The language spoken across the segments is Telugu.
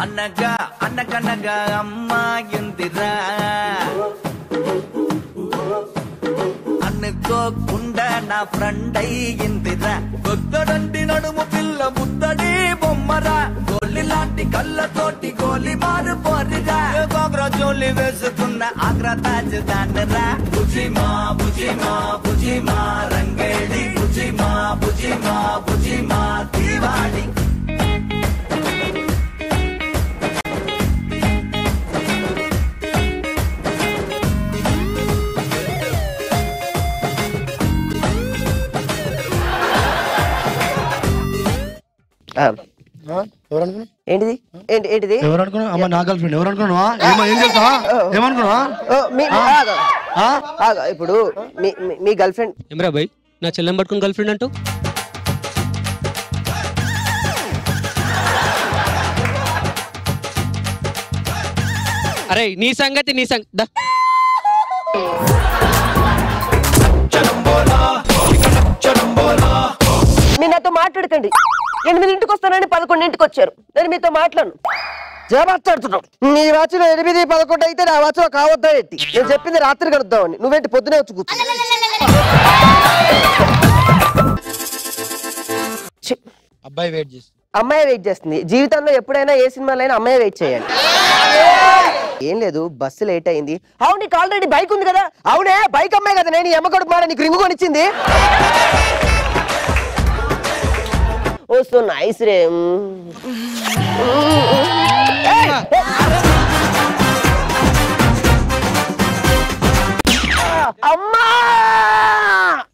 అన్నగా అన్నకన్నగా అమ్మాయిందిరా అనుకోకుండా నా ఫ్రెండ్ అయ్యిందిరా కొత్తడంటి నడుము పిల్ల ముద్దడి బొమ్మరా గోలి లాంటి కళ్ళతోటి గోలి మారు పోరిరా గోగ్రా జోలి వేసుకున్న ఆగ్రా తాజ్ దాన్నరా బుజిమా బుజిమా బుజిమా రంగేడి బుజిమా బుజిమా బుజిమా దివాడి ఏంటిది ఏంటిది ఎవరు అనుకున్నా అమ్మ నా గర్ల్ ఫ్రెండ్ ఎవరు అనుకున్నావా ఏం చేస్తావా ఏమనుకున్నావా ఇప్పుడు మీ గర్ల్ ఫ్రెండ్ ఏమరా బాయ్ నా చెల్లెం పట్టుకుని గర్ల్ ఫ్రెండ్ అంటూ అరే నీ సంగతి మీరు నాతో మాట్లాడకండి 8 వస్తానని 11 వచ్చారు నేను మీతో మాట్లాడను మాట్లాడుతున్నావు నీ వాచ్లో 8, 11 అయితే నా వాచ్లో కావద్దా ఏంటి నేను చెప్పింది రాత్రి కలుద్దామని నువ్వేంటి పొద్దునే వచ్చి కూర్చో అబ్బాయి వెయిట్ చేస్తుంది అమ్మాయి వెయిట్ చేస్తుంది జీవితంలో ఎప్పుడైనా ఏ సినిమాలైనా అమ్మాయి వెయిట్ చేయండి ఏం లేదు బస్సు లేట్ అయింది అవును నీకు ఆల్రెడీ బైక్ ఉంది కదా అవునే బైక్ అమ్మాయి కదా నేను ఎమ్మ కొడుకు మాట నీకు రింగు కొనిచ్చింది ఓ సో నైస్ రే అమ్మా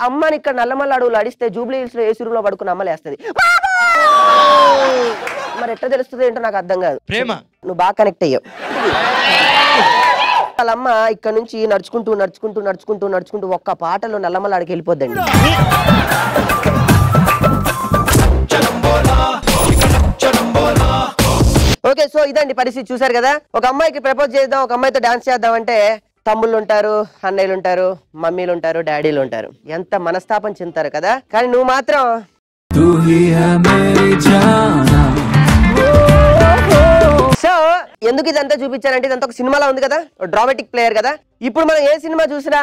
అమ్మని ఇక్కడ నల్లమల్ల అడుగులు అడిస్తే జూబ్లీ హిల్స్ లో ఏసీ రూమ్ లో పడుకుని అమ్మలేస్తుంది మరి ఎట్లా తెలుస్తుంది ఏంటో నాకు అర్థం కాదు ప్రేమ నువ్వు బాగా కనెక్ట్ అయ్యావు వాళ్ళమ్మ ఇక్కడ నుంచి నడుచుకుంటూ నడుచుకుంటూ నడుచుకుంటూ నడుచుకుంటూ ఒక్క పాటలో నల్లమల్ల అడికి వెళ్ళిపోద్దండి ఓకే సో ఇదండి పరిస్థితి చూసారు కదా ఒక అమ్మాయికి ప్రపోజ్ చేద్దాం ఒక అమ్మాయితో డాన్స్ చేద్దాం అంటే తమ్ముళ్ళు ఉంటారు అన్నయ్యలు ఉంటారు మమ్మీలు ఉంటారు డాడీలు ఉంటారు ఎంత మనస్తాపం చెందుతారు కదా కానీ నువ్వు మాత్రం సో ఎందుకు ఇదంతా చూపించారంటే ఇదంతా ఒక సినిమాలో ఉంది కదా డ్రామాటిక్ ప్లేయర్ కదా ఇప్పుడు మనం ఏ సినిమా చూసినా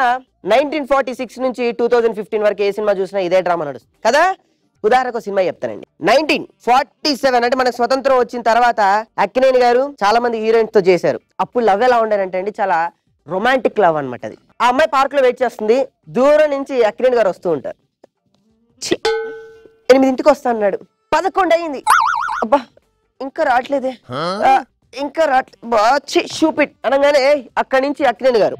1946 నుంచి 2015 వరకు ఏ సినిమా చూసినా ఇదే డ్రామా నడుస్తుంది కదా ఉదాహరణకు సినిమా చెప్తానండి 1947 అంటే మనకు స్వతంత్రం వచ్చిన తర్వాత అక్కినేని గారు చాలా మంది హీరోయిన్స్ తో చేశారు అప్పుడు లవ్ ఎలా ఉండేనంటే అండి చాలా రొమాంటిక్ లవ్ అనమాట అది ఆ అమ్మాయి పార్క్ లో వెయిట్ చేస్తుంది దూరం నుంచి అక్కినేని గారు వస్తూ ఉంటారు 8 వస్తా అన్నాడు 11 అయింది అబ్బా ఇంకా రావట్లేదే ఇంకా రావట్లేదు షూపిట్ అనగానే అక్కడి నుంచి అక్కినేని గారు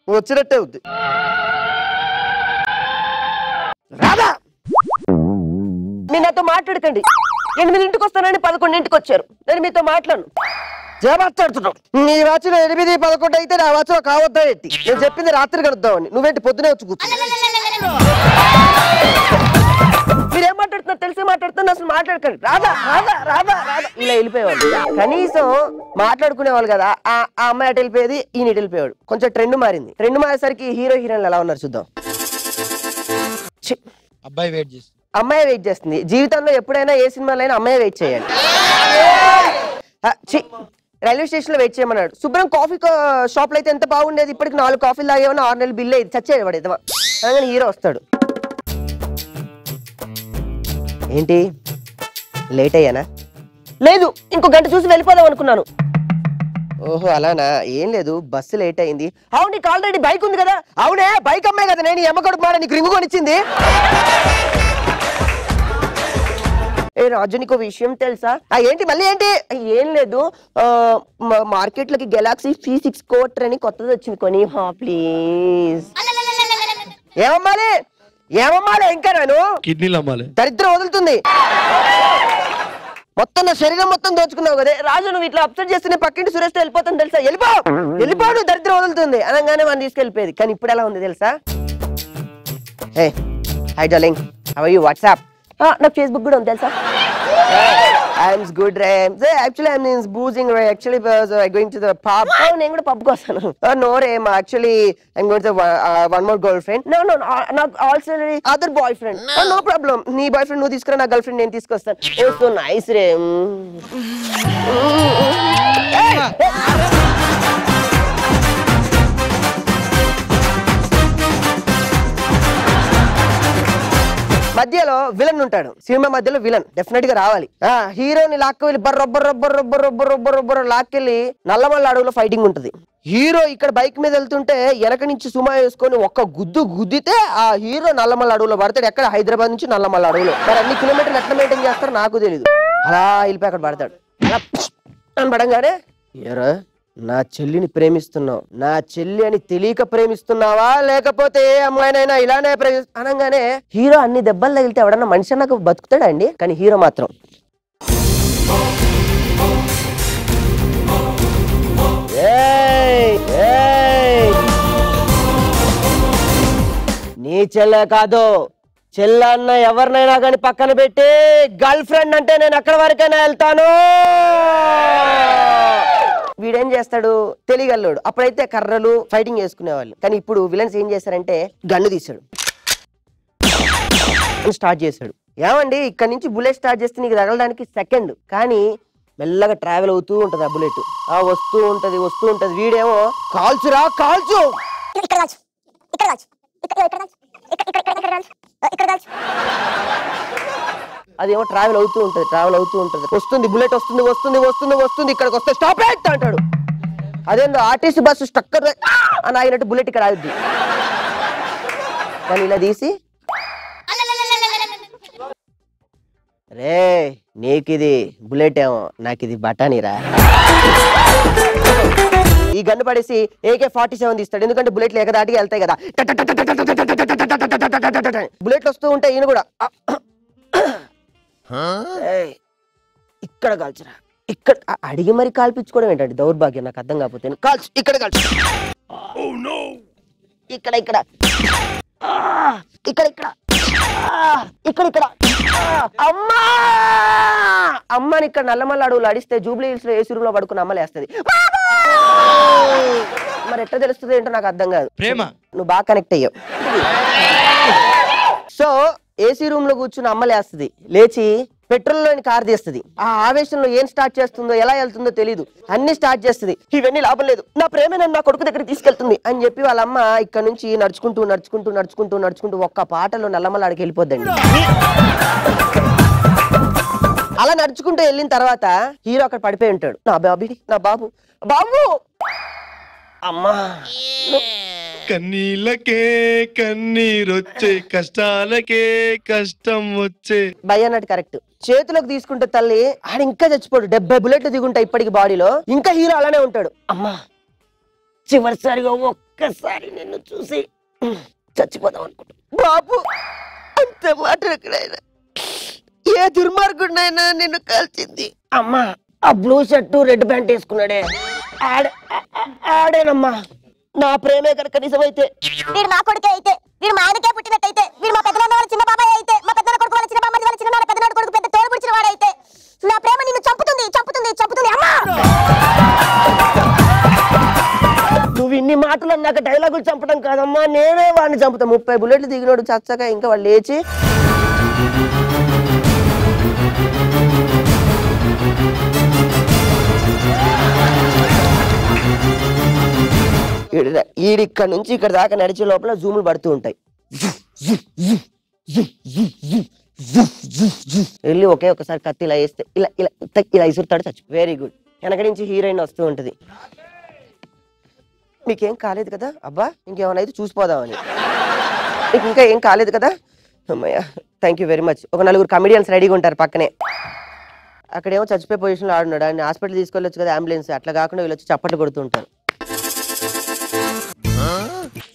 వచ్చినట్టే ఉంది రాదా మీరు నాతో మాట్లాడకండి 8 వస్తానని 11 వచ్చారు నేను మీతో మాట్లాడను మాట్లాడుతున్నావు నీ వాచ్లో 8, 11 అయితే నా వాచ్లో కావద్దా ఏంటి నేను చెప్పింది రాత్రి కలుద్దామని నువ్వేంటి పొద్దునే వచ్చి కూర్చో మీరేం మాట్లాడుతున్నారు తెలిసి మాట్లాడుతున్నా అసలు మాట్లాడకండి రాదా రాదా రాదా రాదా ఇలా వెళ్ళిపోయేవాళ్ళు కనీసం మాట్లాడుకునేవాళ్ళు కదా ఆ అమ్మాయి అటు వెళ్ళిపోయేది ఈయన ఇటు వెళ్ళిపోయాడు కొంచెం ట్రెండ్ మారింది ట్రెండ్ మారేసరికి హీరో హీరోయిన్లు ఎలా ఉన్నారు చూద్దాం అబ్బాయి వెయిట్ చేస్తుంది అమ్మాయి వెయిట్ చేస్తుంది జీవితంలో ఎప్పుడైనా ఏ సినిమాలైనా అమ్మాయి వెయిట్ చేయండి రైల్వే స్టేషన్ లో వెయిట్ చేయమన్నాడు శుభ్రం కాఫీ షాప్ లో అయితే ఎంత బాగుండేది ఇప్పటికి 4 కాఫీలు తాగేమన్నా 6 నెలలు బిల్ అయ్యి చచ్చేవాడు ఇదమా అలాగే హీరో వస్తాడు ఏంటి లేట్ అయ్యానా లేదు ఇంకో గంట చూసి వెళ్ళిపోదాం అనుకున్నాను ఓహో అలానా ఏం లేదు బస్సు లేట్ అయింది అవును నీకు ఆల్రెడీ బైక్ ఉంది కదా అవునే బైక్ అమ్మాయి కదా నేను ఎమ్మ కొడుకు మాట నీకు రింగు కొనిచ్చింది ఏ రాజు నీకు విషయం తెలుసా ఏంటి మళ్ళీ ఏంటి ఏం లేదు మార్కెట్ లోకి గెలాక్సీ C6 కోటర్ అని కొత్తది వచ్చింది కొని ప్లీజ్ ఏమమ్మాలి ఏమమ్మాలి ఇంకా నేను కిడ్నీలు అమ్మాలి దరిద్రం వదులుతుంది మొత్తం నా శరీరం మొత్తం దోచుకున్నావు కదా రాజు, నువ్వు ఇట్లా అప్సెట్ చేస్తే పక్కింటి సురేష్ వెళ్ళిపోతాను తెలుసా, వెళ్ళిపో నువ్వు దరిద్రం వదులుతుంది అనగానే మనం తీసుకెళ్ళిపోయేది. కానీ ఇప్పుడు ఎలా ఉంది తెలుసా? Hey hi darling, how are you, WhatsApp? నాకు ఫేస్బుక్ కూడా ఉంది తెలుసా. I'm good, Ray. Actually, I'm boozing, Ray. Actually, I'm going to the pub. Oh, నేను కూడా పబ్ కోసం. No, Ray. Actually, I'm going to one more girlfriend. No, not also other boyfriend. No. Oh, no problem. నీ boyfriend నువ్వు తీసుకురా, నా girlfriend నేను తీసుకొస్తాను. Oh, so nice, Ray. Hey! మధ్యలో విలన్ ఉంటాడు, సినిమా మధ్యలో విలన్ డెఫినెట్ గా రావాలి. హీరోని లాక్కెళ్ళి బర్రొబ్బర్ లాక్కెళ్ళి నల్లమల్ల అడవులో ఫైటింగ్ ఉంటది. హీరో ఇక్కడ బైక్ మీద వెళ్తుంటే వెనక నుంచి సుమా వేసుకొని ఒక్క గుద్దితే ఆ హీరో నల్లమల్ల అడవులో పడతాడు. ఎక్కడ? హైదరాబాద్ నుంచి నల్లమల్ల అడవులో. మరి అన్ని కిలోమీటర్లు ఎట్లా మెయింటైన్ చేస్తారో నాకు తెలియదు. అలా వెళ్ళిపోయి అక్కడ పడతాడు. అలా అని పడంగానే, ఏరా నా చెల్లిని ప్రేమిస్తున్నావు, నా చెల్లి అని తెలియక ప్రేమిస్తున్నావా లేకపోతే ఏ అమ్మాయినైనా ఇలానే అనగానే హీరో అన్ని దెబ్బలు తగిలితే ఎవడన్నా మనిషి నాకు బతుకుతాడా అండి? కానీ హీరో మాత్రం నీ చెల్లె కాదు, చెల్లన్న ఎవరినైనా కానీ పక్కన పెట్టి గర్ల్ ఫ్రెండ్ అంటే నేను ఎక్కడి వరకైనా వెళ్తాను. వీడేం చేస్తాడు? తెలియగల్లోడు. అప్పుడైతే కర్రలు ఫైటింగ్ చేసుకునేవాళ్ళు. కానీ ఇప్పుడు విలన్స్ ఏం చేశారంటే గన్ను తీసాడు, స్టార్ట్ చేశాడు. ఏమండి ఇక్కడ నుంచి బుల్లెట్ స్టార్ట్ చేస్తే నీకు తగలడానికి సెకండ్, కానీ మెల్లగా ట్రావెల్ అవుతూ ఉంటది ఆ బుల్లెట్. వస్తూ ఉంటది. వీడేమో కాల్చురా కాల్చు, అదేమో ట్రావెల్ అవుతూ ఉంటది. వస్తుంది బుల్లెట్, వస్తుంది ఇక్కడికి వస్తే స్టాప్ ఇట్ అంటాడు. అదేందో ఆర్టీసీ బస్సు స్టక్కర్ అని ఆగినట్టు బుల్లెట్ ఇక్కడ ఆగుద్ది. కానీ ఇలా తీసి, రే నీకిది బుల్లెట్ ఏమో, నాకు ఇది బటానీరా. ఈ గన్ను పడేసి AK-47 తీస్తాడు. ఎందుకంటే బుల్లెట్లు ఏకదాటికి వెళ్తాయి కదా. బుల్లెట్లు వస్తూ ఉంటాయి. ఈయన కూడా ఇక్కడ కాల్చురా, ఇక్కడ అడిగి మరి కాల్పించుకోవడం ఏంటంటే దౌర్భాగ్యం, నాకు అర్థం కాకపోతే. కాల్చు, ఇక్కడ కాల్చు, ఇక్కడ అమ్మా అమ్మని ఇక్కడ నల్లమల్ల అడవులు అడిస్తే జూబ్లీ హిల్స్ లో ఏసీ రూమ్ లో పడుకుని అమ్మలేస్తుంది. మరి ఎట్లా తెలుస్తుంది ఏంటో నాకు అర్థం కాదు. ప్రేమ నువ్వు బాగా కనెక్ట్ అయ్యావు. సో ఏసీ రూమ్ లో కూర్చుని అమ్మలేస్తుంది, లేచి పెట్రోల్ లోని కార్ తీస్తుంది. ఆ ఆవేశంలో ఏం స్టార్ట్ చేస్తుందో ఎలా వెళ్తుందో తెలియదు, అన్ని స్టార్ట్ చేస్తుంది. ఇవన్నీ లాభం లేదు, నా ప్రేమే నన్ను నా కొడుకు దగ్గర తీసుకెళ్తుంది అని చెప్పి వాళ్ళ అమ్మ ఇక్కడ నుంచి నడుచుకుంటూ ఒక్క పాటలో నల్లమల్ల అడికి వెళ్ళిపోద్దండి. అలా నడుచుకుంటూ వెళ్ళిన తర్వాత హీరో అక్కడ పడిపోయి ఉంటాడు. నా బాబు అమ్మా, కన్నీళ్ళకే కన్నీరొచ్చే, కష్టాలకే కష్టం వచ్చే. భయ అన్నట్టు కరెక్ట్. చేతులకు తీసుకుంటే తల్లి ఆడ ఇంకా చచ్చిపోడు. 70 బుల్లెట్లు దిగుంటాయి ఇప్పటికి బాడీలో. ఇంకా హీరో అలానే ఉంటాడు. అమ్మా చివరిసారిగా ఒక్కసారి నిన్ను చూసి చచ్చిపోదాం అనుకుంటా. బాబు అంత మాట్లాడకడైనా ఏ దుర్మార్గుడినైనా నిన్ను కాల్చింది. అమ్మా ఆ బ్లూ షర్టు రెడ్ ప్యాంట్ వేసుకున్నాడే ఆడేనమ్మా నా ప్రేమే కనుక నిజమైతే. వీడు మా కొడుకే అయితే, వీడు మా ఆయనకే పుట్టినట్టయితే, వీడు మా పెద్దనాన్న వాళ్ళ చిన్న బాబాయ్ అయితే, మా పెద్దనాన్న కొడుకు వాళ్ళ చిన్న బాబాయ్ వాళ్ళ చిన్న పెద్దనాన్న కొడుకు పెద్ద తోడు పుడిచిన వాడైతే, నా ప్రేమ నిన్ను చంపుతుంది అమ్మా. నువ్వు ఇన్ని మాటలు అన్నాక డైలాగులు చంపడం కాదమ్మా, నేనే వాడిని చంపుతా. 30 బుల్లెట్లు దిగినోడు చచ్చగా ఇంకా వాళ్ళు లేచి ఈడిక్కడ నుంచి ఇక్కడ దాకా నడిచే లోపల జూములు పడుతూ ఉంటాయి. వెళ్ళి ఒకసారి కత్తి ఇలా వేస్తే ఇలా ఇసురుతాడు, చచ్చి. Very good. వెనక నుంచి హీరోయిన్ వస్తూ ఉంటది. మీకేం కాలేదు కదా? అబ్బా ఇంకేమైనా అయితే చూసిపోదామని. మీకు ఇంకా ఏం కాలేదు కదా? అమ్మయ్య, థ్యాంక్ యూ వెరీ మచ్. ఒక 4 కమెడియన్స్ రెడీగా ఉంటారు పక్కనే. అక్కడేమో చచ్చిపోయే పొజిషన్లో ఆడున్నాడు. ఆయన హాస్పిటల్ తీసుకెళ్ళొచ్చు కదా, అంబులెన్స్. అట్లా కాకుండా వీళ్ళు వచ్చి చప్పట్లు కొడుతూ ఉంటారు.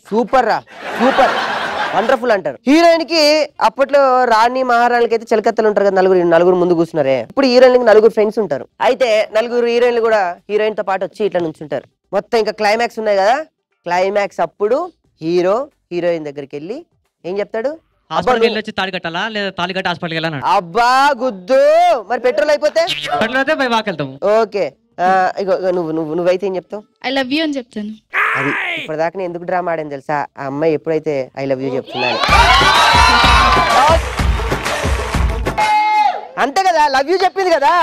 సూపర్ రా, సూపర్. వండర్ఫుల్ అంటారు. హీరోయిన్ కి అప్పట్లో రాణి మహారాణికి అయితే చెలకత్తలు ఉంటారు కదా, నలుగురు ముందు కూర్చున్నారే. ఇప్పుడు హీరోయిన్ నలుగురు ఫ్రెండ్స్ ఉంటారు. అయితే నలుగురు హీరోయిన్లు కూడా హీరోయిన్ తో పాటు వచ్చి ఇట్లా నుంచుంటారు. మొత్తం ఇంకా క్లైమాక్స్ ఉన్నాయి కదా, క్లైమాక్స్ అప్పుడు హీరోయిన్ దగ్గరికి వెళ్ళి ఏం చెప్తాడు? హాస్పిటల్కి వెళ్ళొచ్చి తాళి కట్టాలా లేదా తాళి కట్టి హాస్పిటల్కి వెళ్ళాలి. అబ్బా గుద్దు, మరి పెట్రోల్ అయిపోతే వాకెళ్తాము. ఓకే, నువ్వైతే ఏం చెప్తావు? ఐ లవ్ యూ అని చెప్తాను. అది ఇప్పటిదాకా నేను ఎందుకు డ్రామా ఆడాను తెలుసా? ఆ అమ్మాయి ఎప్పుడైతే ఐ లవ్ యూ చెప్తున్నాను అంతే కదా, లవ్ యూ చెప్పింది కదా.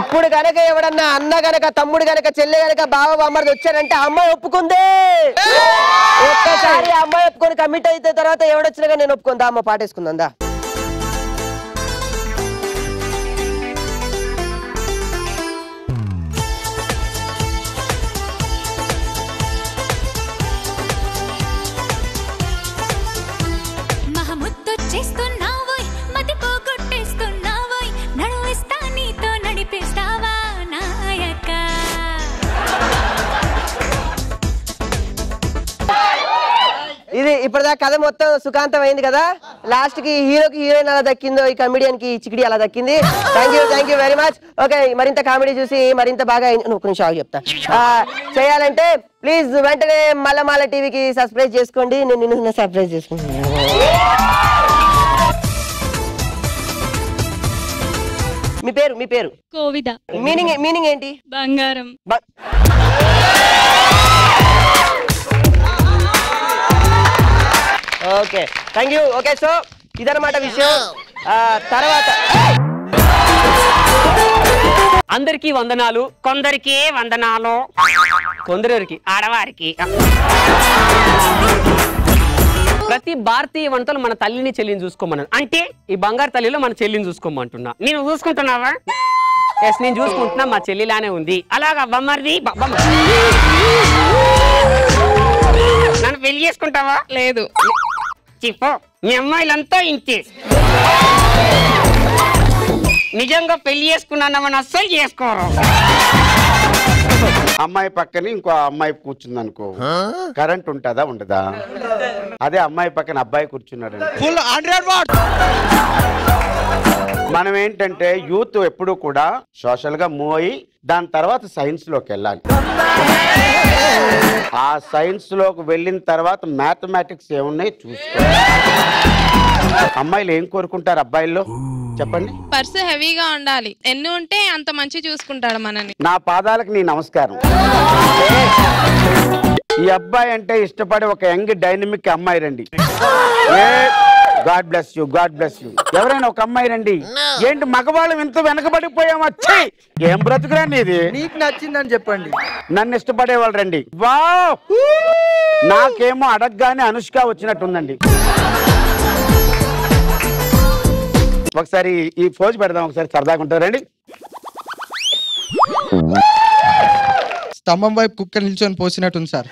ఇప్పుడు గనక ఎవడన్నా అన్న గనక తమ్ముడు గనక చెల్లె గనక బావ బామ్మది వచ్చారంటే అమ్మాయి ఒప్పుకుంది. ఒక్కసారి అమ్మాయి ఒప్పుకొని కమిట్ అయితే తర్వాత ఎవడొచ్చినా నేను ఒప్పుకుందా? అమ్మ పాటేసుకుందా? ఇది ఇప్పటిదాకా కథ మొత్తం సుఖాంతం అయింది కదా. లాస్ట్ కి హీరోకి హీరోయిన్ అలా దక్కిందో, ఈ కమెడియన్ కి చికిడి అలా దక్కింది. Thank you very much. Okay, మరింత కామెడీ చూసి మరింత బాగా ఒక నిమిషం చెప్తా చేయాలంటే ప్లీజ్ వెంటనే మల్లమాల టీవీకి సబ్స్క్రైబ్ చేసుకోండి. నేను నిన్ను సబ్స్క్రైబ్ చేసుకుంటాను. మీ పేరు కోవిద. మీనింగ్ ఏంటి? బంగారం. Okay, thank you. Okay, so ఇదన్నమాట విషయం. తర్వాత అందరికీ వందనాలు, కొందరికి వందనాలు, కొందరికి ఆడవారికి. ప్రతి భారతీయ వంటలు మన తల్లిని చెల్లిని చూసుకోమన్నాను. అంటే ఈ బంగారు తల్లిలో మన చెల్లిని చూసుకోమంటున్నా. నేను చూసుకుంటున్నావా? ఎస్, నేను చూసుకుంటున్నా. మా చెల్లిలానే ఉంది. అలాగా బొమ్మర్ది నన్ను పెళ్లి చేసుకుంటావా? లేదు. చెప్పు, మీ అమ్మాయిలంతా ఇంతే. నిజంగా పెళ్లి చేసుకున్నానమని అస్సలు చేసుకోరు. అమ్మాయి పక్కన ఇంకో అమ్మాయి కూర్చుంది అనుకో, కరెంట్ ఉంటుందా ఉండదా? అదే అమ్మాయి పక్కన అబ్బాయి కూర్చున్నాడు, మనం ఏంటంటే యూత్ ఎప్పుడు కూడా సోషల్ గా మూవ్ అయ్యి దాని తర్వాత సైన్స్ లోకి వెళ్ళాలి. ఆ సైన్స్ లోకి వెళ్ళిన తర్వాత మ్యాథమెటిక్స్ ఏమున్నాయి చూసుకోవాలి. అమ్మాయిలు ఏం కోరుకుంటారు అబ్బాయిల్లో చెప్పండి? పర్సు హెవీగా ఉండాలి, ఎన్ని ఉంటే అంత మంచి చూసుకుంటాడు మనని. నా పాదాలకు నీ నమస్కారం. ఈ అబ్బాయి అంటే ఇష్టపడే ఒక యంగ్ డైనమిక్ అమ్మాయి రండి. God bless you, God bless you. ఎవరైనా ఒక అమ్మాయి రండి. ఏంటి మగవాళ్ళం ఇంత వెనకబడిపోయాం? వచ్చి ఏం బ్రతుకురండి ఇది? నీకు నచ్చిందని చెప్పండి. నన్ను ఇష్టపడే వాళ్ళు రండి. వావ్, నాకేమో అడగగానే అనుష్క వచ్చినట్టుందండి. ఒకసారి ఈ ఫోజ్ పెడదాం, ఒకసారి సరదాగా ఉంటారండి. స్తంభం వైపు కుక్క నిల్చొని పోసినట్టుంది సార్.